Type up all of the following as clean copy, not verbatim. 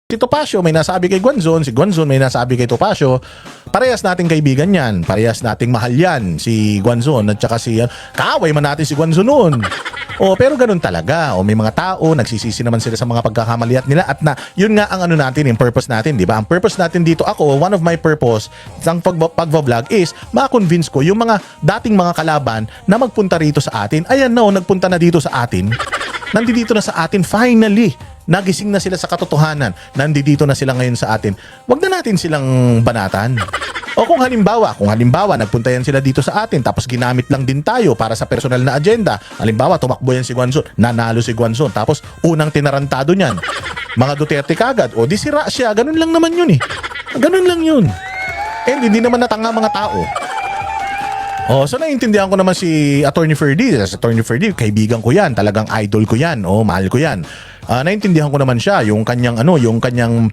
Si Topacio may nasabi kay Guanzon, si Guanzon may nasabi kay Topacio. Parehas nating kaibigan yan, parehas nating mahal yan, si Guanzon at saka si kaaway man natin si Guanzon noon. Pero ganun talaga. May mga tao, nagsisisi naman sila sa mga pagkakamaliat nila at na, yun nga ang ano natin, yung purpose natin, di ba? Ang purpose natin dito, one of my purpose sa pagbablog is ma-convince ko yung mga dating mga kalaban na magpunta rito sa atin. Ayan no, nagpunta na dito sa atin. Nandito na sa atin, finally. Nagising na sila sa katotohanan. Nandito na sila ngayon sa atin. Huwag na natin silang banatan. Kung halimbawa, nagpunta yan sila dito sa atin tapos ginamit lang din tayo para sa personal na agenda. Halimbawa, tumakbo yan si Guanzon, nanalo si Guanzon, tapos unang tinarantado niyan. Mga Duterte kagad, di sira siya. Ganun lang naman yun eh. Ganun lang yun. And hindi naman natanga mga tao. So naiintindihan ko naman si Attorney Ferdy. Attorney Ferdy, kaibigan ko yan. Talagang idol ko yan. Mahal ko yan. Naintindihan ko naman siya, yung kanyang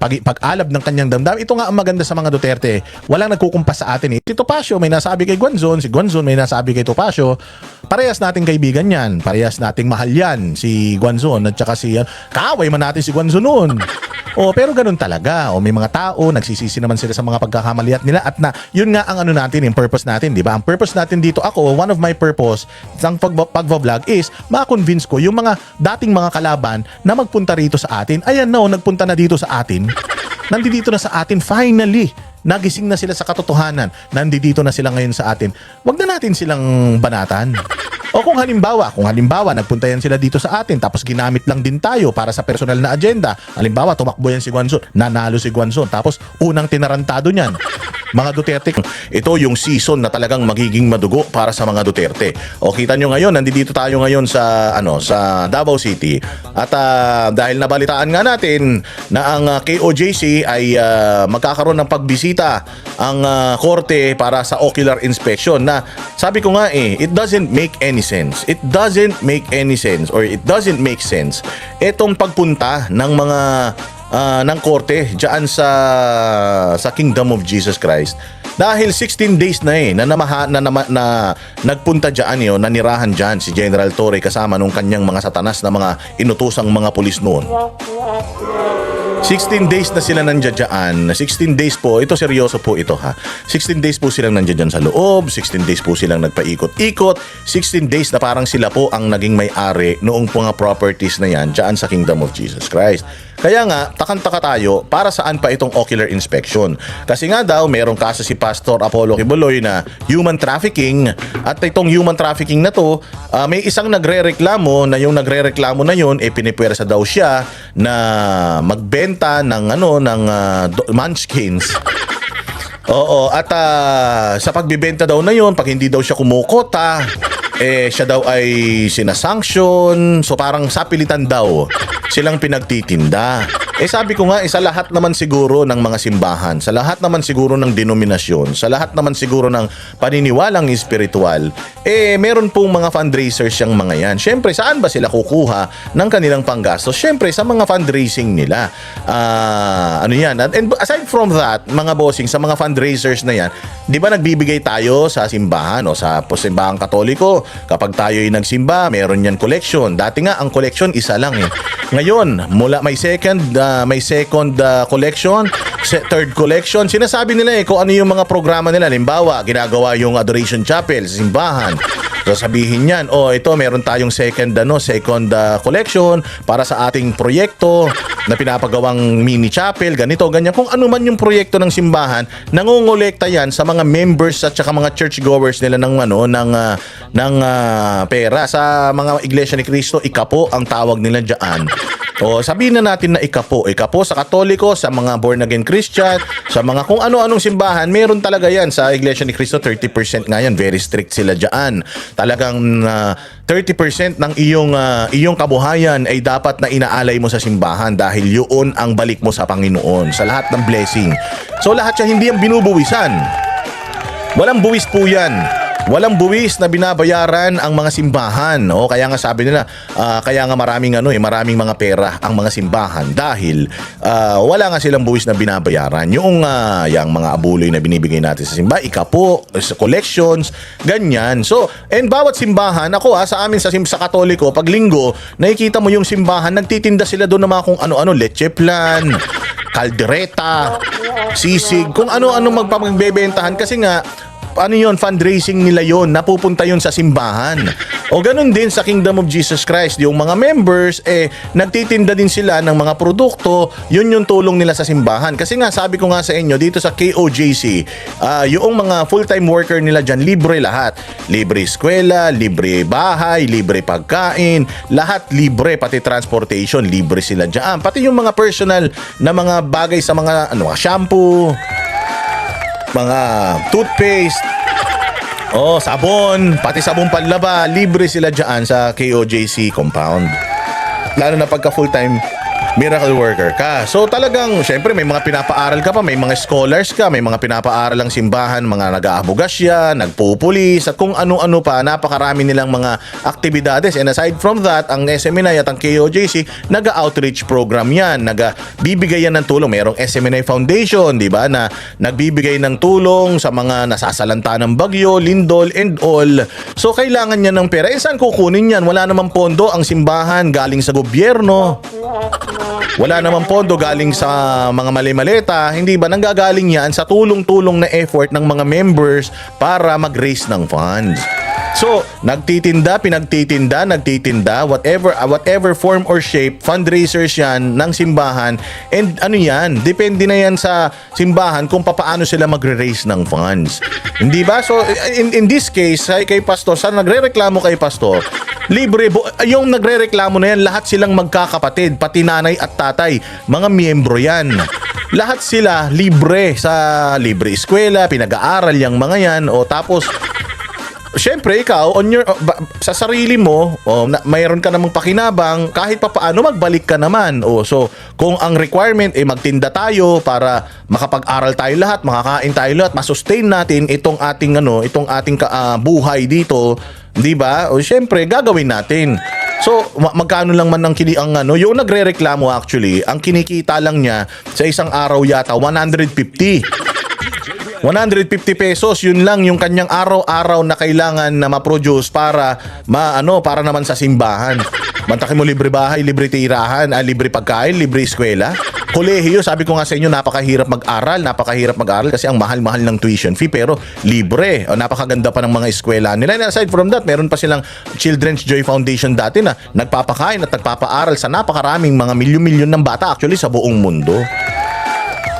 pag-alab ng kanyang damdamin. Ito nga ang maganda sa mga Duterte. Walang nagkukumpas sa atin eh. Si Topacio may nasabi kay Guanzon, si Guanzon may nasabi kay Topacio. Parehas nating kaibigan yan, parehas nating mahal yan, si Guanzon at saka si kaaway man natin si Guanzon noon. Pero ganun talaga. May mga tao, nagsisisi naman sila sa mga pagkakamaliat nila at na, yun nga ang ano natin, yung purpose natin, di ba? Ang purpose natin dito, one of my purpose sa pagbablog is ma-convince ko yung mga dating mga kalaban na magpunta rito sa atin. Ayan no, nagpunta na dito sa atin. Nandito na sa atin, finally. Nagising na sila sa katotohanan. Nandito na sila ngayon sa atin. Huwag na natin silang banatan. Kung halimbawa, nagpunta yan sila dito sa atin tapos ginamit lang din tayo para sa personal na agenda. Halimbawa, tumakbo yan si Guanzon, nanalo si Guanzon, tapos unang tinarantado niyan. Mga Duterte, ito yung season na talagang magiging madugo para sa mga Duterte. Kita nyo ngayon, nandito tayo ngayon sa Davao City. At dahil nabalitaan nga natin na ang KOJC ay magkakaroon ng pagbisita ang korte para sa ocular inspection na sabi ko nga it doesn't make any sense. It doesn't make any sense or it doesn't make sense itong pagpunta ng mga ng korte diyan sa Kingdom of Jesus Christ dahil 16 days na na nagpunta diyan nanirahan diyan si General Torre kasama nung kanyang mga satanas na mga inutusang mga pulis noon. 16 days na sila nandiyan. 16 days po, ito seryoso po ito ha. 16 days po silang nandiyan sa loob, 16 days po silang nagpaikot-ikot, 16 days na parang sila po ang naging may-ari noong mga properties na yan diyan sa Kingdom of Jesus Christ. Kaya nga, takang-taka tayo, para saan pa itong ocular inspection? Kasi nga daw, merong kaso si Pastor Apollo Kibuloy na human trafficking at itong human trafficking na to, may isang nagre-reklamo na yung nagre-reklamo na yun, pinipwersa daw siya na magbenta ng munchkins. At sa pagbibenta daw na yun, pag hindi daw siya kumukota, siya daw ay sinasanction. So parang sapilitan daw silang pinagtitinda. Sabi ko nga, sa lahat naman siguro ng mga simbahan, sa lahat naman siguro ng denominasyon, sa lahat naman siguro ng paniniwalang espiritual, meron pong mga fundraisers yung mga yan. Siyempre, saan ba sila kukuha ng kanilang panggastos? Siyempre, sa mga fundraising nila. And aside from that, mga bossing, sa mga fundraisers na yan, di ba nagbibigay tayo sa simbahan o sa simbahang Katoliko? Kapag tayo ay nagsimba, meron yan collection. Dati nga, ang collection isa lang Ngayon, mula may second collection, third collection, sinasabi nila kung ano yung mga programa nila. Halimbawa, ginagawa yung adoration chapel sa simbahan. So sabihin niyan, ito meron tayong second collection para sa ating proyekto na pinapagawang mini chapel, ganito, ganyan. Kung ano man yung proyekto ng simbahan, nangongolekta yan sa mga members at saka mga churchgoers nila ng pera. Sa mga Iglesia ni Cristo, ikapo ang tawag nila diyan. Sabihin na natin na ikapo sa Katoliko, sa mga born again Christian, sa mga kung ano-anong simbahan, meron talaga yan. Sa Iglesia ni Cristo, 30% nga yan. Very strict sila diyan. Talagang 30% ng iyong kabuhayan ay dapat na inaalay mo sa simbahan dahil yun ang balik mo sa Panginoon sa lahat ng blessing. So lahat siya hindi yan binubuwisan. Walang buwis po yan. Walang buwis na binabayaran ang mga simbahan. Kaya nga sabi nila, kaya nga maraming mga pera ang mga simbahan dahil wala nga silang buwis na binabayaran. Yung mga abuloy na binibigay natin sa simbahan, ikapo, sa collections, ganyan. So, and bawat simbahan, sa amin sa Katoliko, pag linggo, nakikita mo yung simbahan, nagtitinda sila doon ng mga kung ano-ano, leche plan, kaldereta, sisig, kung ano-ano magpagbebentahan kasi nga ano yon, fundraising nila yon, napupunta yon sa simbahan. O ganun din sa Kingdom of Jesus Christ, yung mga members nagtitinda din sila ng mga produkto, yun yung tulong nila sa simbahan. Kasi nga sabi ko nga sa inyo dito sa KOJC, yung mga full-time worker nila dyan, libre lahat. Libre eskwela, libre bahay, libre pagkain, lahat libre, pati transportation, libre sila dyan. Pati yung mga personal na mga bagay sa mga shampoo, mga toothpaste, sabon, pati sabon panlaba, libre sila dyan sa KOJC compound. Lalo na pagka full-time miracle worker ka. So talagang, syempre may mga pinapaaral ka pa, may mga scholars ka, may mga pinapaaral ang simbahan, mga nag-aabogasya, nagpupulis, at kung ano-ano pa, napakarami nilang mga aktibidades. And aside from that, ang SMNI at ang KOJC, nag-outreach program yan, nagbibigay yan ng tulong. Mayroong SMNI Foundation, di ba, na nagbibigay ng tulong sa mga nasasalanta ng bagyo, lindol, and all. So kailangan niya ng pera. Saan kukunin yan? Wala namang pondo ang simbahan galing sa gobyerno. Wala namang pondo galing sa mga mali-maleta, hindi ba? Nanggagaling yan sa tulong-tulong na effort ng mga members para mag-raise ng funds. So, nagtitinda, whatever form or shape, fundraisers yan ng simbahan. And ano yan, depende na yan sa simbahan kung paano sila magre-raise ng funds. Hindi ba? So, in this case, kay Pastor, sa nagre-reklamo kay Pastor, libre, yung nagre-reklamo na yan, lahat silang magkakapatid, pati nanay at tatay, mga miyembro yan. Lahat sila libre sa libre eskwela, pinag-aaral yung mga yan, tapos syempre ikaw sa sarili mo, mayroon ka namang pakinabang, kahit pa paano magbalik ka naman. So kung ang requirement magtinda tayo para makapag-aral tayo lahat, makakain tayo lahat, masustain natin itong ating buhay dito, 'di ba? Syempre gagawin natin. So magkano lang man ang yung nagrereklamo, actually ang kinikita lang niya sa isang araw yata 150 pesos, yun lang yung kanyang araw-araw na kailangan na ma-produce para para naman sa simbahan. Mantakin mo, libre bahay, libre tirahan, libre pagkain, libre eskwela. Kolehiyo, sabi ko nga sa inyo, napakahirap mag-aral kasi ang mahal-mahal ng tuition fee, pero libre. Napakaganda pa ng mga eskwela nila. And aside from that, meron pa silang Children's Joy Foundation dati na nagpapakain at nagpapaaral sa napakaraming mga milyon-milyon ng bata actually sa buong mundo.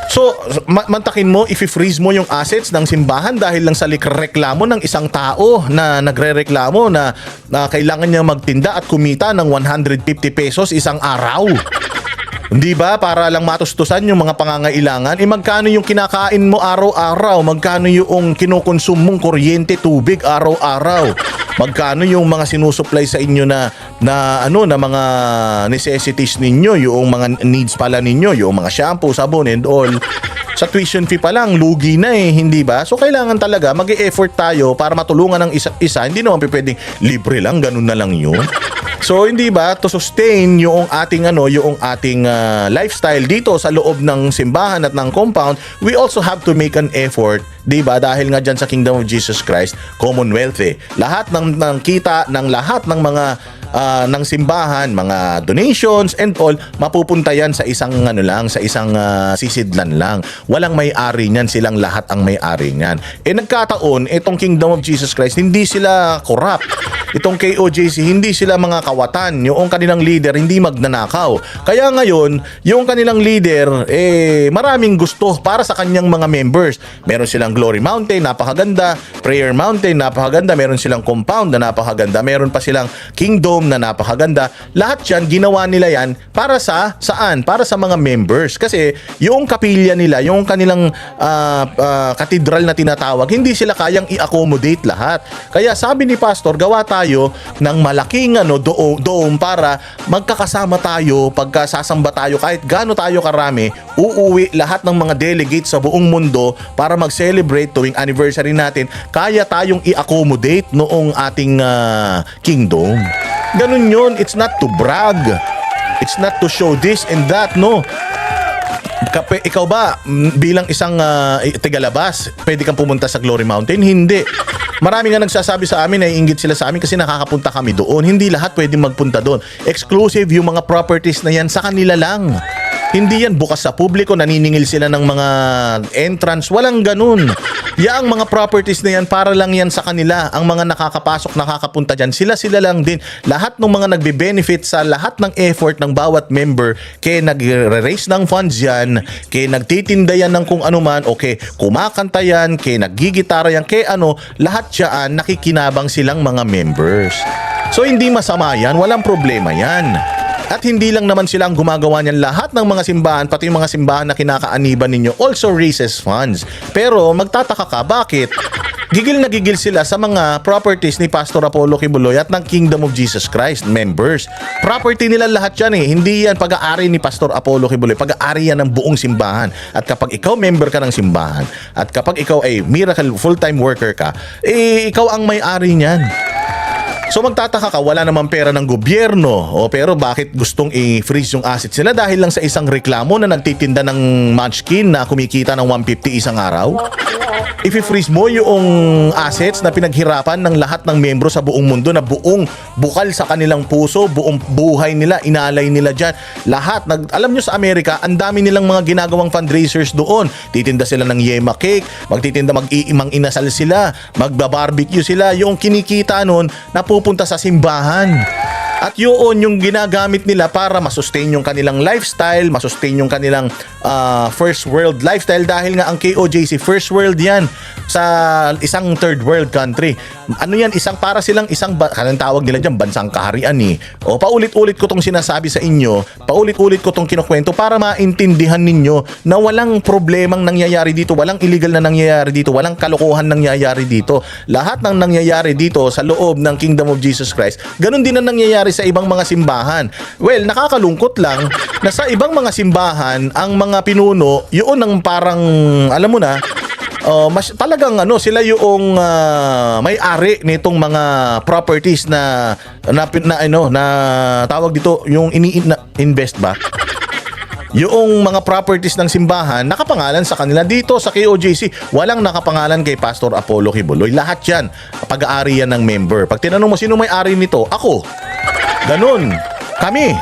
So, mantakin mo, i-freeze mo yung assets ng simbahan dahil lang sa reklamo ng isang tao na nagre-reklamo na kailangan niya magtinda at kumita ng 150 pesos isang araw. Hindi ba? Para lang matustusan yung mga pangangailangan. Magkano yung kinakain mo araw-araw? Magkano yung kinukonsume mong kuryente, tubig araw-araw? Magkano yung mga sinusupply sa inyo na mga necessities ninyo, yung mga needs pala ninyo, yung mga shampoo, sabon and all. Sa tuition fee pa lang, lugi na hindi ba? So kailangan talaga mag-e-effort tayo para matulungan ng isa't isa. Hindi naman pwedeng libre lang, ganun na lang yun. So hindi ba, to sustain yung ating lifestyle dito sa loob ng simbahan at ng compound, we also have to make an effort, di ba? Dahil nga dyan sa Kingdom of Jesus Christ, Commonwealth lahat ng kita ng lahat ng mga ng simbahan, mga donations and all, mapupunta yan sa isang sisidlan lang. Walang may-ari niyan, silang lahat ang may-ari niyan. Nagkataon, itong Kingdom of Jesus Christ, hindi sila corrupt. Itong KOJC, hindi sila mga kawatan. Yung kanilang leader, hindi magnanakaw. Kaya ngayon, yung kanilang leader, maraming gusto para sa kanyang mga members. Meron silang Glory Mountain, napakaganda. Prayer Mountain, napakaganda. Meron silang compound na napakaganda. Meron pa silang Kingdom na napakaganda. Lahat yan, ginawa nila yan para saan? Para sa mga members. Kasi yung kapilya nila, yung kanilang katedral na tinatawag, hindi sila kayang i-accommodate lahat. Kaya sabi ni Pastor, gawa tayo ng malaking dome para magkakasama tayo, pagkasasamba tayo, kahit gaano tayo karami, uuwi lahat ng mga delegates sa buong mundo para mag-celebrate tuwing anniversary natin. Kaya tayong i-accommodate noong ating kingdom. Ganun yun. It's not to brag. It's not to show this and that, no. Ikaw ba, bilang isang tigalabas, pwede kang pumunta sa Glory Mountain? Hindi. Marami nga nagsasabi sa amin, naiinggit sila sa amin kasi nakakapunta kami doon. Hindi lahat pwedeng magpunta doon. Exclusive yung mga properties na yan sa kanila lang. Hindi yan bukas sa publiko, naniningil sila ng mga entrance. Walang ganun. Yaang mga properties na yan, para lang yan sa kanila. Ang mga nakakapasok, nakakapunta dyan, sila lang din. Lahat ng mga nagbe-benefit sa lahat ng effort ng bawat member, kaya nag-raise ng funds yan, kaya nagtitinda yan ng kung ano man, okay, kumakanta yan, kaya naggigitara yan, kaya ano, lahat yan, nakikinabang silang mga members. So hindi masama yan, walang problema yan. At hindi lang naman sila ang gumagawa niyan, lahat ng mga simbahan, pati yung mga simbahan na kinakaaniban ninyo, also raises funds. Pero magtataka ka, bakit? Gigil na gigil sila sa mga properties ni Pastor Apollo Kibuloy at ng Kingdom of Jesus Christ members. Property nila lahat yan eh. Hindi yan pag-aari ni Pastor Apollo Kibuloy. Pag-aari yan ng buong simbahan. At kapag ikaw member ka ng simbahan, at kapag ikaw ay miracle full-time worker ka, eh ikaw ang may-ari niyan. So magtataka ka, wala namang pera ng gobyerno. O pero bakit gustong i-freeze yung assets nila? Dahil lang sa isang reklamo na nagtitinda ng munchkin na kumikita ng 150 isang araw? I-freeze mo yung assets na pinaghirapan ng lahat ng membro sa buong mundo, na buong bukal sa kanilang puso, buong buhay nila, inalay nila dyan. Lahat, alam nyo sa Amerika, ang dami nilang mga ginagawang fundraisers doon. Titinda sila ng yema cake, magtitinda, mag-iimang inasal sila, magba-barbecue sila. Yung kinikita nun, napupunta sa simbahan. At yun yung ginagamit nila para masustain yung kanilang lifestyle, masustain yung kanilang first world lifestyle, dahil nga ang KOJC first world yan sa isang third world country. Ano yan, para silang kanang tawag nila dyan, bansang kaharian eh. O paulit-ulit ko tong sinasabi sa inyo, paulit-ulit ko tong kinukwento para maintindihan ninyo na walang problemang nangyayari dito, walang illegal na nangyayari dito, walang kalokohan nangyayari dito. Lahat ng nangyayari dito sa loob ng Kingdom of Jesus Christ, ganun din ang nangyayari sa ibang mga simbahan. Well, nakakalungkot lang na sa ibang mga simbahan, ang mga pinuno, yun ang parang, alam mo na, talagang sila yung may-ari nitong mga properties na tawag dito, yung invest ba? Yung mga properties ng simbahan, nakapangalan sa kanila. Dito sa KOJC, walang nakapangalan kay Pastor Apollo Kibuloy. Lahat yan, pag-aari yan ng member. Pag tinanong mo sino may-ari nito, ako. Ganun. Kami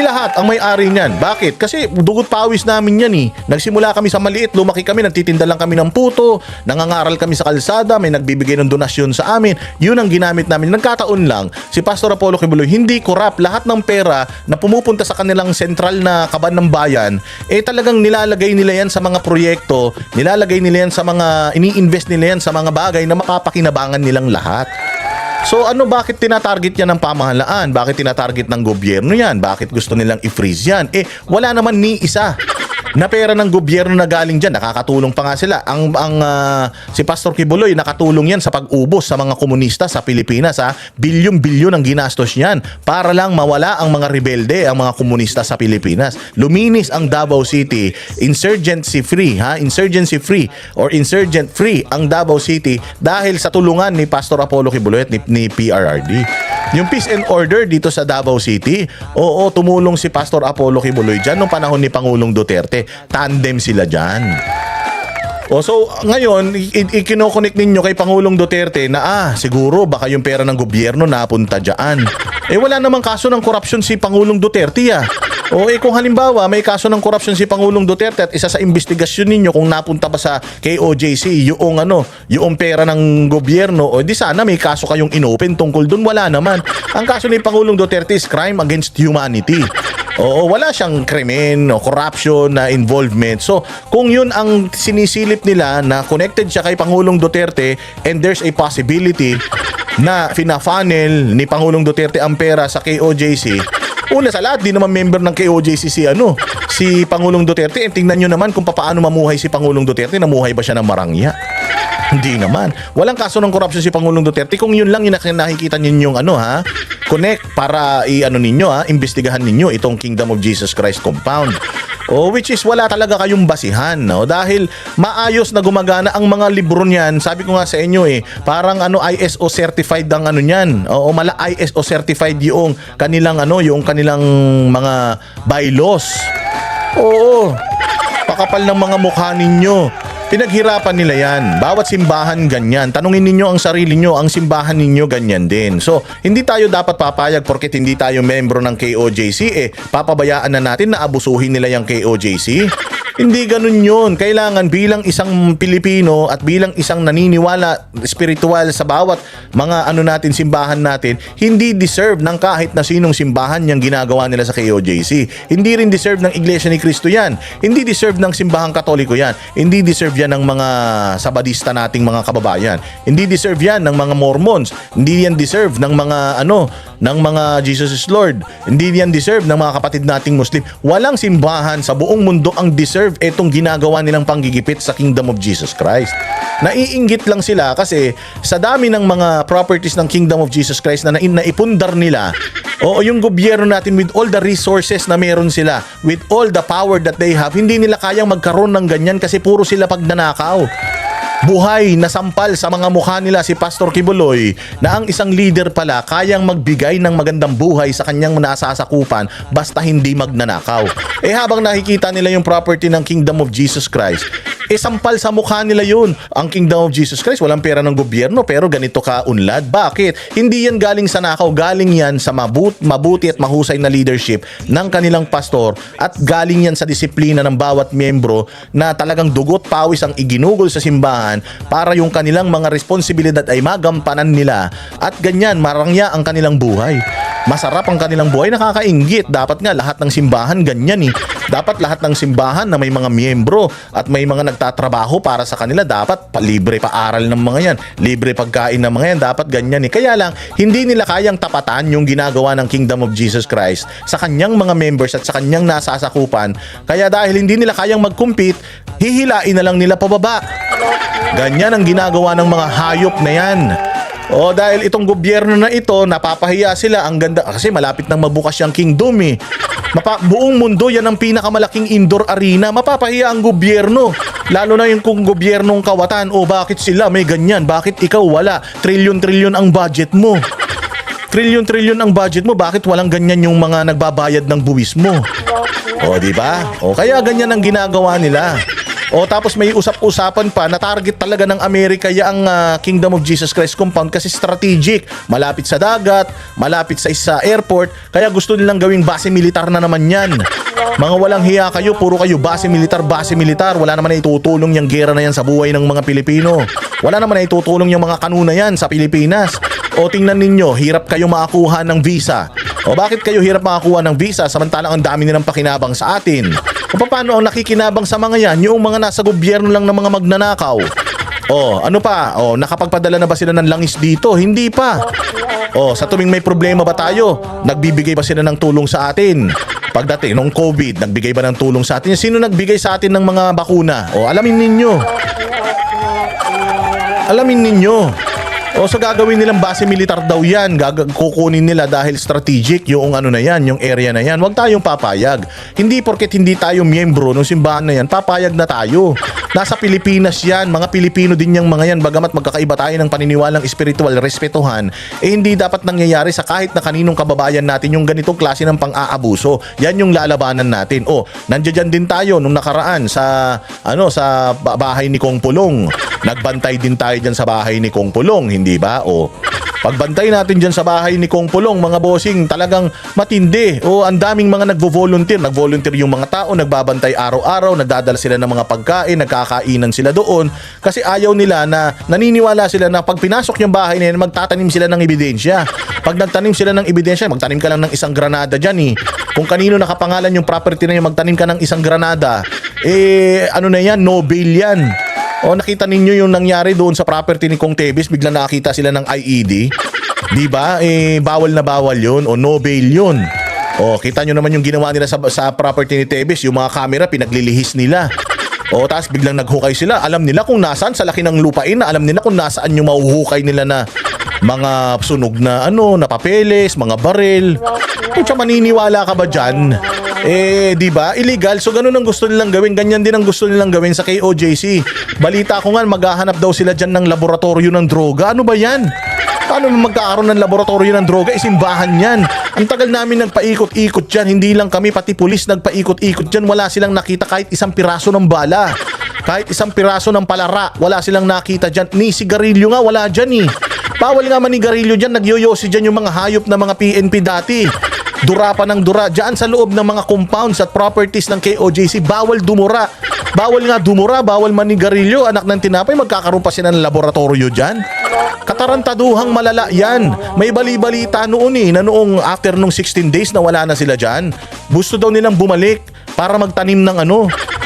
lahat ang may-ari niyan. Bakit? Kasi dugot pawis namin yan eh. Nagsimula kami sa maliit, lumaki kami, nagtitinda lang kami ng puto, nangangaral kami sa kalsada, may nagbibigay ng donasyon sa amin. Yun ang ginamit namin. Nagkataon lang, si Pastor Apollo Kibuloy, hindi corrupt. Lahat ng pera na pumupunta sa kanilang sentral na kaban ng bayan, talagang nilalagay nila yan sa mga proyekto, nilalagay nila yan sa mga, ini-invest nila yan sa mga bagay na mapapakinabangan nilang lahat. So bakit tinatarget yan ng pamahalaan? Bakit tinatarget ng gobyerno yan? Bakit gusto nilang i-freeze yan? Wala naman ni isa na pera ng gobyerno na galing dyan. Nakakatulong pa nga sila. Si Pastor Kibuloy, nakatulong yan sa pag-ubos sa mga komunista sa Pilipinas. Bilyon-bilyon ang ginastos niyan para lang mawala ang mga rebelde, ang mga komunista sa Pilipinas. Luminis ang Davao City. Insurgency free or insurgent free ang Davao City dahil sa tulungan ni Pastor Apollo Kibuloy at ni PRRD. Yung peace and order dito sa Davao City, tumulong si Pastor Apollo Kibuloy dyan nung panahon ni Pangulong Duterte. Tandem sila dyan. So ngayon, ikinokonek ninyo kay Pangulong Duterte na siguro baka yung pera ng gobyerno napunta dyan. Wala namang kaso ng korupsyon si Pangulong Duterte kung halimbawa may kaso ng korupsyon si Pangulong Duterte at isa sa investigasyon ninyo kung napunta ba sa KOJC yung pera ng gobyerno, di sana may kaso kayong inopen tungkol dun. Wala naman. Ang kaso ni Pangulong Duterte is crime against humanity. Wala siyang krimen o corruption na involvement. So, kung yun ang sinisilip nila na connected siya kay Pangulong Duterte and there's a possibility na fina-funnel ni Pangulong Duterte ang pera sa KOJC, una sa lahat, di naman member ng KOJC si Pangulong Duterte. Tingnan nyo naman kung paano mamuhay si Pangulong Duterte. Namuhay ba siya ng marangya? Hindi naman. Walang kaso ng corruption si Pangulong Duterte. Kung yun lang yung nakikita ninyong connect para imbestigahan ninyo itong Kingdom of Jesus Christ compound. Which is wala talaga kayong basihan, dahil maayos na gumagana ang mga libro niyan. Sabi ko nga sa inyo parang ISO certified ang niyan. Mala ISO certified yung kanilang mga bylaws. Pakapal ng mga mukha ninyo. Pinaghirapan nila yan. Bawat simbahan ganyan. Tanungin ninyo ang sarili nyo, ang simbahan ninyo ganyan din. So, hindi tayo dapat papayag porket hindi tayo membro ng KOJC, papabayaan na natin na abusuhin nila yung KOJC. Hindi ganun yun. Kailangan bilang isang Pilipino at bilang isang naniniwala spiritual sa bawat mga natin, simbahan natin, hindi deserve ng kahit na sinong simbahan yung ginagawa nila sa KOJC. Hindi rin deserve ng Iglesia ni Cristo yan. Hindi deserve ng simbahang Katoliko yan. Hindi deserve yan ng mga Sabadista nating mga kababayan. Hindi deserve yan ng mga Mormons. Hindi yan deserve ng mga ng mga Jesus is Lord. Hindi yan deserve ng mga kapatid nating Muslim. Walang simbahan sa buong mundo ang deserve etong ginagawa nilang panggigipit sa Kingdom of Jesus Christ. Naiinggit lang sila kasi sa dami ng mga properties ng Kingdom of Jesus Christ na naipundar nila, o yung gobyerno natin with all the resources na meron sila, with all the power that they have, hindi nila kayang magkaroon ng ganyan kasi puro sila pagnanakaw. Buhay na sampal sa mga mukha nila si Pastor Kibuloy na ang isang leader pala kayang magbigay ng magandang buhay sa kanyang nasasakupan basta hindi magnanakaw. Habang nakikita nila yung property ng Kingdom of Jesus Christ, sampal sa mukha nila yun. Ang Kingdom of Jesus Christ, walang pera ng gobyerno pero ganito ka-unlad. Bakit? Hindi yan galing sa nakaw, galing yan sa mabuti at mahusay na leadership ng kanilang pastor at galing yan sa disiplina ng bawat miyembro na talagang dugot pawis ang iginugol sa simbahan para yung kanilang mga responsibilidad ay magampanan nila at ganyan marangya ang kanilang buhay. Masarap ang kanilang buhay, nakakainggit. Dapat nga lahat ng simbahan ganyan Dapat lahat ng simbahan na may mga miyembro at may mga nagtatrabaho para sa kanila, dapat libre paaral ng mga yan, libre pagkain ng mga yan, dapat ganyan Kaya lang, hindi nila kayang tapatan yung ginagawa ng Kingdom of Jesus Christ sa kanyang mga members at sa kanyang nasasakupan. Kaya dahil hindi nila kayang mag-compete, hihilain na lang nila pababa. Ganyan ang ginagawa ng mga hayop na yan. Dahil itong gobyerno na ito, napapahiya sila. Ang ganda kasi malapit nang mabukas yung kingdom buong mundo yan ang pinakamalaking indoor arena. Mapapahiya ang gobyerno. Lalo na yung kung gobyernong kawatan. Bakit sila may ganyan? Bakit ikaw wala? Trilyon-trilyon ang budget mo. Trilyon-trilyon ang budget mo. Bakit walang ganyan yung mga nagbabayad ng buwis mo? Di ba? Kaya ganyan ang ginagawa nila. Tapos may usap-usapan pa na target talaga ng Amerika ang Kingdom of Jesus Christ compound kasi strategic. Malapit sa dagat, malapit sa airport, kaya gusto nilang gawing base militar na naman yan. Mga walang hiya kayo, puro kayo base militar. Wala naman na itutulong yung gera na yan sa buhay ng mga Pilipino. Wala naman na itutulong yung mga kanuna yan sa Pilipinas. Tingnan ninyo, hirap kayo makakuha ng visa. Bakit kayo hirap makakuha ng visa samantalang ang dami nilang pakinabang sa atin? Paano ang nakikinabang sa mga yan? Yung mga nasa gobyerno lang ng mga magnanakaw. Ano pa? Nakapagpadala na ba sila ng langis dito? Hindi pa. Sa tuwing may problema ba tayo? Nagbibigay ba sila ng tulong sa atin? Pagdating nung COVID, nagbigay ba ng tulong sa atin? Sino nagbigay sa atin ng mga bakuna? Alamin ninyo. Alamin ninyo. So gagawin nilang base militar daw yan. Kukunin nila dahil strategic yung na yan, yung area na yan. Huwag tayong papayag. Hindi porket hindi tayo miyembro ng simbahan na yan, papayag na tayo. Nasa Pilipinas yan, mga Pilipino din yung mga yan. Bagamat magkakaiba tayo ng paniniwalang espiritual, respetuhan, hindi dapat nangyayari sa kahit na kaninong kababayan natin yung ganitong klase ng pang-aabuso. Yan yung lalabanan natin. Nandiyan din tayo nung nakaraan sa sa bahay ni Kong Pulong. Nagbantay din tayo dyan sa bahay ni Kong Pulong, hindi ba? Pagbantay natin dyan sa bahay ni Kong Pulong, mga bossing, talagang matindi. Ang daming mga nagvo-volunteer. Nag-volunteer yung mga tao, nagbabantay araw-araw, nagdadala sila ng mga pagkain, nagkakainan sila doon. Kasi ayaw nila na, naniniwala sila na pag pinasok yung bahay na yan, magtatanim sila ng ebidensya. Pag nagtanim sila ng ebidensya, magtanim ka lang ng isang granada dyan Kung kanino nakapangalan yung property na yun, magtanim ka ng isang granada. Na yan, no bail yan. Nakita ninyo yung nangyari doon sa property ni Kong Tebes, biglang nakakita sila ng IED. Di ba? Bawal na bawal yun no bail yun. Kita nyo naman yung ginawa nila sa property ni Tebes, yung mga camera pinaglilihis nila. Tapos biglang naghukay sila. Alam nila kung nasaan sa laki ng lupain, alam nila kung nasaan yung mahuhukay nila na mga sunog na na papeles, mga baril. Kung maniniwala ka ba dyan? Di ba? Illegal. So ganun ang gusto nilang gawin. Ganyan din ang gusto nilang gawin sa KOJC. Balita ko nga, maghahanap daw sila dyan ng laboratorio ng droga. Ano ba yan? Paano magkakaroon ng laboratorio ng droga? Simbahan yan. Ang tagal namin nagpaikot-ikot dyan. Hindi lang kami, pati pulis nagpaikot-ikot dyan. Wala silang nakita kahit isang piraso ng bala. Kahit isang piraso ng palara, wala silang nakita dyan. Ni sigarilyo nga, wala dyan eh. Bawal nga manigarilyo dyan, nagyoyosi dyan yung mga hayop na mga PNP dati. Dura pa ng dura. Diyan sa loob ng mga compounds at properties ng KOJC, bawal dumura. Bawal nga dumura, bawal manigarilyo. Anak ng tinapay, magkakaroon pa sila ng laboratorio dyan. Katarantaduhang malala yan. May bali-balita noon na noong after nung 16 days na wala na sila dyan, gusto daw nilang bumalik para magtanim ng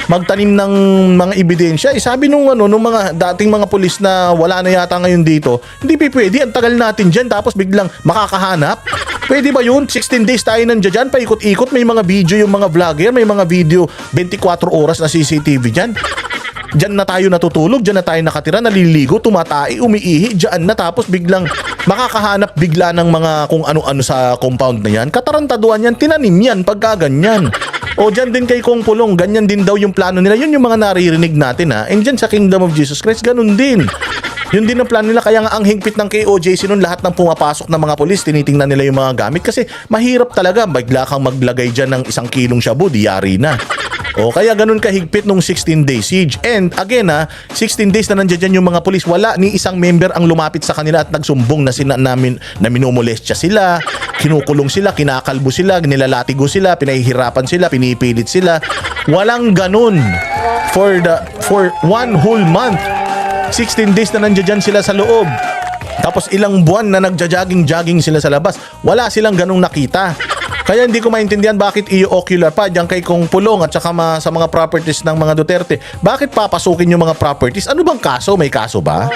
magtanim ng mga ebidensya. Sabi nung mga dating mga pulis na wala na yata ngayon dito, hindi pwede, ang tagal natin dyan tapos biglang makakahanap. Pwede ba yun? 16 days tayo nandiyan dyan, paikot-ikot, may mga video yung mga vlogger, may mga video 24 oras na CCTV dyan. Diyan na tayo natutulog, diyan na tayo nakatira, naliligo, tumatai, umiihi, diyan na tapos biglang makakahanap bigla ng mga kung ano-ano sa compound na yan. Katarantaduan yan, tinanim yan pagka ganyan. O dyan din kay Kong Pulong, ganyan din daw yung plano nila. Yun yung mga naririnig natin ha. And dyan sa Kingdom of Jesus Christ, ganun din. Yun din ang plano nila. Kaya nga ang higpit ng KOJC nun, lahat ng pumapasok ng mga polis, tinitingnan nila yung mga gamit. Kasi mahirap talaga, bigla kang maglagay dyan ng 1 kilong shabu, diyari na. O kaya ganun kahigpit nung 16-day siege. And again 16 days na nandiyan yung mga pulis, wala ni isang member ang lumapit sa kanila at nagsumbong na minumolestya sila, kinukulong sila, kinakalbo sila, nilalatigo sila, pinahihirapan sila, pinipilit sila. Walang ganun for 1 whole month. 16 days na nandiyan sila sa loob. Tapos ilang buwan na nagja-jogging sila sa labas. Wala silang ganung nakita. Kaya hindi ko maintindihan bakit i-ocular pa diyan kay Kong Pulong at saka sa mga properties ng mga Duterte. Bakit papasukin yung mga properties? Ano bang kaso? May kaso ba?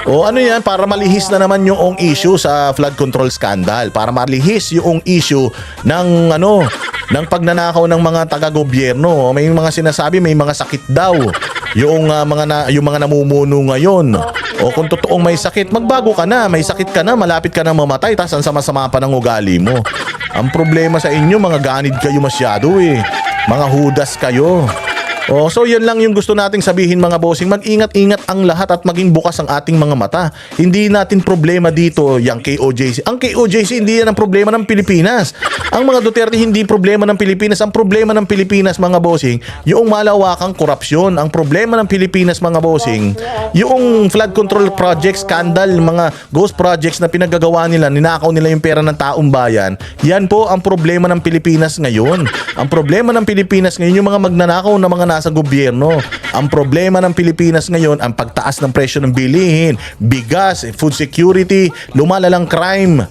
O ano yan? Para malihis na naman yung issue sa flood control scandal. Para malihis yung issue ng ng pagnanakaw ng mga taga-gobyerno. May mga sinasabi, may mga sakit daw. Yung mga namumuno ngayon. O kung totoong may sakit, magbago ka na. May sakit ka na, malapit ka na mamatay, tas ang sama-sama pa ng ugali mo. Ang problema sa inyo, mga ganid kayo masyado eh. Mga hudas kayo. So yan lang yung gusto nating sabihin mga bossing. Mag-ingat-ingat ang lahat at maging bukas ang ating mga mata. Hindi natin problema dito yung KOJC. Ang KOJC hindi yan ang problema ng Pilipinas. Ang mga Duterte hindi problema ng Pilipinas. Ang problema ng Pilipinas mga bossing, yung malawakang korupsyon. Ang problema ng Pilipinas mga bossing, yung flood control project scandal, mga ghost projects na pinagagawa nila, ninakaw nila yung pera ng taong bayan. Yan po ang problema ng Pilipinas ngayon. Ang problema ng Pilipinas ngayon yung mga magnanakaw na mga sa gobyerno. Ang problema ng Pilipinas ngayon, ang pagtaas ng presyo ng bilihin, bigas, food security, lumalalang crime,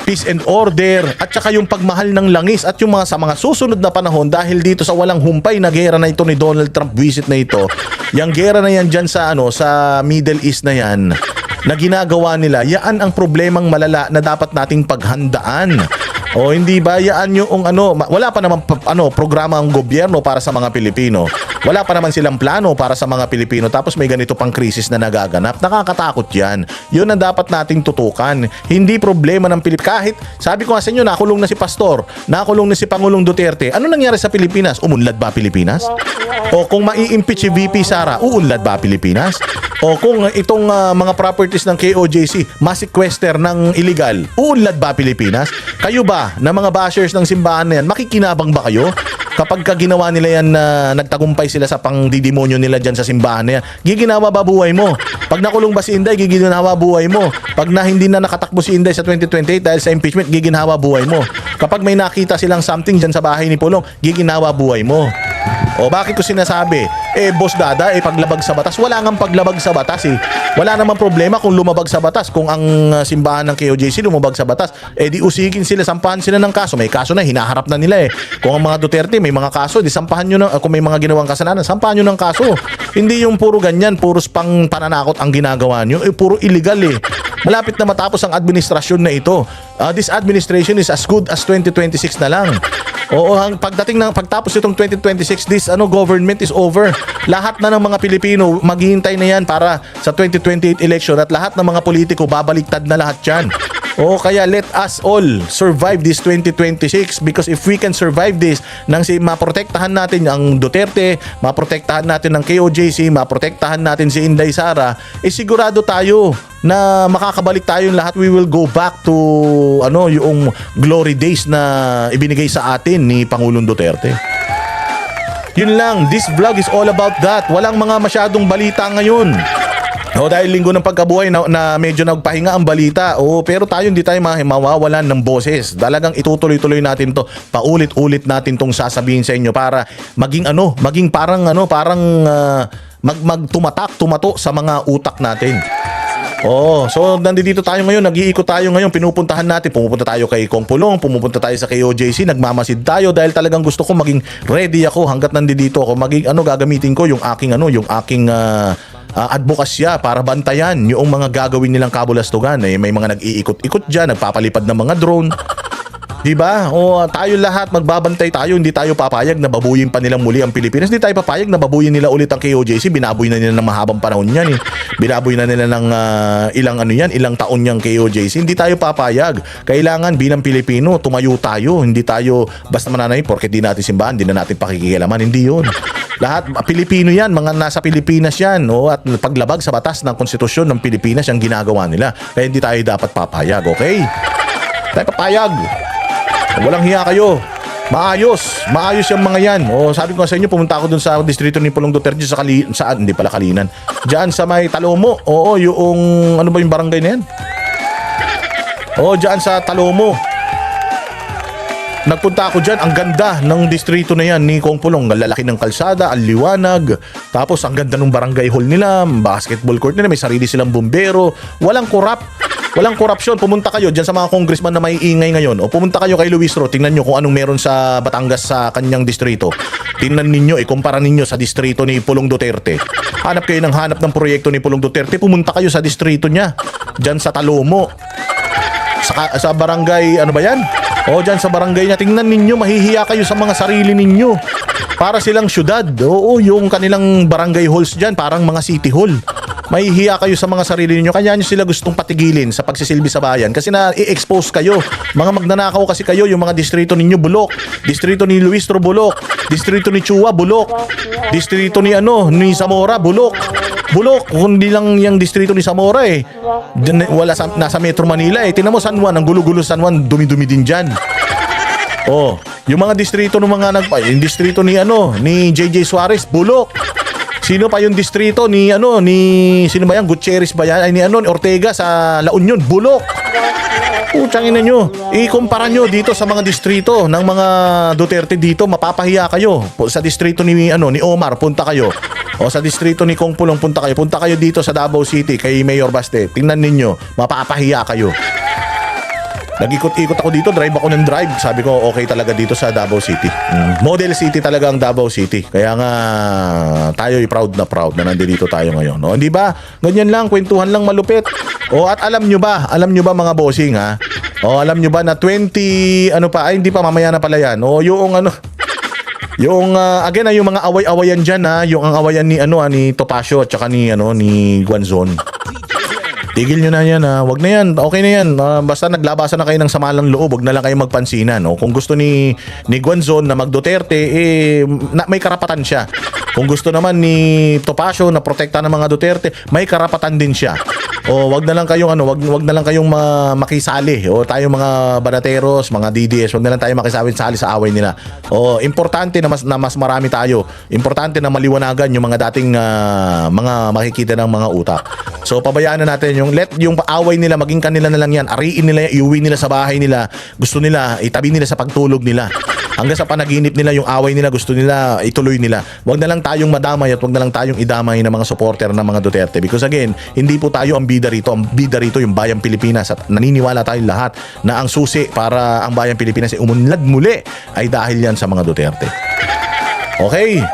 peace and order, at saka yung pagmahal ng langis at yung sa mga susunod na panahon dahil dito sa walang humpay na gera na ito ni Donald Trump visit na ito. Yung gera na yan dyan sa sa Middle East na yan na ginagawa nila, yan ang problemang malala na dapat nating paghandaan. O hindi ba yan yung wala pa naman programa ang gobyerno para sa mga Pilipino. Wala pa naman silang plano para sa mga Pilipino tapos may ganito pang krisis na nagaganap. Nakakatakot yan. Yun ang dapat nating tutukan. Hindi problema ng Pilipinas. Kahit, sabi ko nga sa inyo, nakulong na si Pastor, nakulong na si Pangulong Duterte. Ano nangyari sa Pilipinas? Umunlad ba Pilipinas? O kung mai-impeach si VP Sara, uunlad ba Pilipinas? O kung itong mga properties ng KOJC ma-sequester ng illegal, uunlad ba Pilipinas? Kayo ba, na mga bashers ng simbahan na yan, makikinabang ba kayo? Kapag ginawa nila yan na nagtagumpay sila sa pangdidemonyo nila dyan sa simbahan na yan, giginawa ba buhay mo? Pag nakulong ba si Inday, giginawa buhay mo? Pag hindi na nakatakbo si Inday sa 2028 dahil sa impeachment, giginawa buhay mo? Kapag may nakita silang something dyan sa bahay ni Pulong, giginawa buhay mo? O bakit ko sinasabi? Boss Dada, paglabag sa batas. Wala ngang paglabag sa batas eh. Wala namang problema kung lumabag sa batas. Kung ang simbahan ng KOJC lumabag sa batas, di usigin sila, sampahan sila ng kaso. May kaso na, hinaharap na nila eh. Kung ang mga Duterte may mga kaso, di sampahan nyo na, kung may mga ginawang kasalanan, sampahan nyo ng kaso. Hindi yung puro ganyan, puros pang pananakot ang ginagawa nyo. Puro illegal eh. Malapit na matapos ang administrasyon na ito. This administration is as good as 2026 na lang. Oo, pagtapos itong 2026, this government is over. Lahat na ng mga Pilipino maghihintay na yan para sa 2028 election at lahat ng mga politiko babaliktad na lahat yan. Oo, kaya let us all survive this 2026 because if we can survive this, maprotektahan natin ang Duterte, maprotektahan natin ang KOJC, maprotektahan natin si Inday Sara, sigurado tayo na makakabalik tayong lahat. We will go back to yung glory days na ibinigay sa atin ni Pangulong Duterte. Yun lang, this vlog is all about that. Walang mga masyadong balita ngayon. Dahil linggo ng pagkabuhay na medyo nagpahinga ang balita. Pero tayo hindi tayo mawawalan ng boses. Talagang itutuloy-tuloy natin to. Paulit-ulit natin tong sasabihin sa inyo para maging parang tumato sa mga utak natin. So nandito tayo ngayon, nag-iikot tayo ngayon, pinupuntahan natin, pumupunta tayo kay Kong Pulong, pumupunta tayo sa KOJC, nagmamasid tayo dahil talagang gusto ko maging ready ako hanggat nandito ako, gagamitin ko yung aking advokasya para bantayan yung mga gagawin nilang kabulastugan. May mga nag-iikot-ikot diyan, nagpapalipad ng mga drone. Diba? Tayo lahat magbabantay tayo, hindi tayo papayag na babuyin pa nilang muli ang Pilipinas. Hindi tayo papayag na babuyin nila ulit ang KOJC. Binaboy na nila ng mahabang panahon yan eh. Binaboy na nila ng ilang taon yang KOJC. Hindi tayo papayag. Kailangan bilang Pilipino, tumayo tayo. Hindi tayo basta mananay porket di natin simbahan, hindi na natin pakikialaman. Hindi yun. Lahat Pilipino yan, mga nasa Pilipinas yan. At paglabag sa batas ng konstitusyon ng Pilipinas ang ginagawa nila. Kaya hindi tayo dapat papayag, okay? Tayo papayag. Walang hiya kayo. Maayos yung mga yan. Sabi ko sa inyo, pumunta ako dun sa distrito ni Pulong Duterte hindi pala Kalinan. Diyan sa may Talomo. Yung ano ba yung barangay na yan? Diyan sa Talomo. Nagpunta ako dyan, ang ganda ng distrito na yan ni Kong Pulong. Ang lalaki ng kalsada, ang liwanag. Tapos ang ganda ng barangay hall nila, basketball court nila, may sarili silang bumbero. Walang korupsyon. Pumunta kayo dyan sa mga congressman na may ingay ngayon. Pumunta kayo kay Luis Ro. Tingnan nyo kung anong meron sa Batangas sa kanyang distrito. Tingnan ninyo, ikumpara ninyo sa distrito ni Pulong Duterte. Hanap kayo ng proyekto ni Pulong Duterte. Pumunta kayo sa distrito niya. Dyan sa Talomo. Sa barangay, ano ba yan? Dyan sa barangay niya. Tingnan ninyo, mahihiya kayo sa mga sarili ninyo. Para silang syudad. Yung kanilang barangay halls dyan, parang mga city hall. Mahihiya kayo sa mga sarili niyo. Kanya nyo sila gustong patigilin sa pagsisilbi sa bayan kasi na-i-expose kayo. Mga magnanakaw kasi kayo, yung mga distrito ninyo bulok. Distrito ni Luistro bulok. Distrito ni Chua bulok. Distrito ni Zamora bulok. Kundi lang yung distrito ni Zamora eh. Nasa Metro Manila eh. Tingnan mo San Juan, ang gulo-gulo San Juan, dumi-dumi din dyan. Yung mga distrito ng mga yung distrito ni JJ Suarez bulok. Sino pa yung distrito ni sino ba yan? Gutierrez ba yan? Ni Ortega sa La Union, bulok. Putsangin nyo. Ikumpara nyo dito sa mga distrito ng mga Duterte dito, mapapahiya kayo. Sa distrito ni Omar, punta kayo. Sa distrito ni Kong Pulong, punta kayo. Punta kayo dito sa Davao City kay Mayor Baste. Tingnan ninyo, mapapahiya kayo. Nag-ikot-ikot ako dito, drive ako ng drive. Sabi ko, okay talaga dito sa Davao City. Model city talaga ang Davao City. Kaya nga, tayo proud na nandito tayo ngayon. Hindi ba? Ganyan lang, kwentuhan lang malupit. At alam nyo ba mga bossing ha? Alam nyo ba na 20, hindi pa, mamaya na pala yan. Yung mga away-awayan dyan ha, yung ang awayan ni Topacio at saka ni Guanzon. Tigil nyo na yan ha. Wag na yan. Okay na yan. Basta naglabasan na kayo ng sama ng loob, wag na lang kayo magpansinan. Kung gusto ni Guanzon na mag-Duterte, may karapatan siya. Kung gusto naman ni Topacio na protekta ng mga Duterte, may karapatan din siya. Wag na lang kayong wag na lang kayong makisali. Tayong mga banateros, mga DDS, wag na lang tayo makisali sa away nila. Importante na mas marami tayo. Importante na maliwanagan yung mga dating mga makikita ng mga utak. So pabayaan na natin yung away nila, maging kanila na lang yan. Ariin nila, iuwi nila sa bahay nila. Gusto nila, itabi nila sa pagtulog nila. Hanggang sa panaginip nila, yung away nila, gusto nila, ituloy nila. Wag na lang tayong madamay at wag na lang tayong idamay ng mga supporter ng mga Duterte. Because again, hindi po tayo ang bida rito. Ang bida rito yung bayang Pilipinas. At naniniwala tayong lahat na ang susi para ang bayang Pilipinas ay umunlad muli ay dahil yan sa mga Duterte. Okay?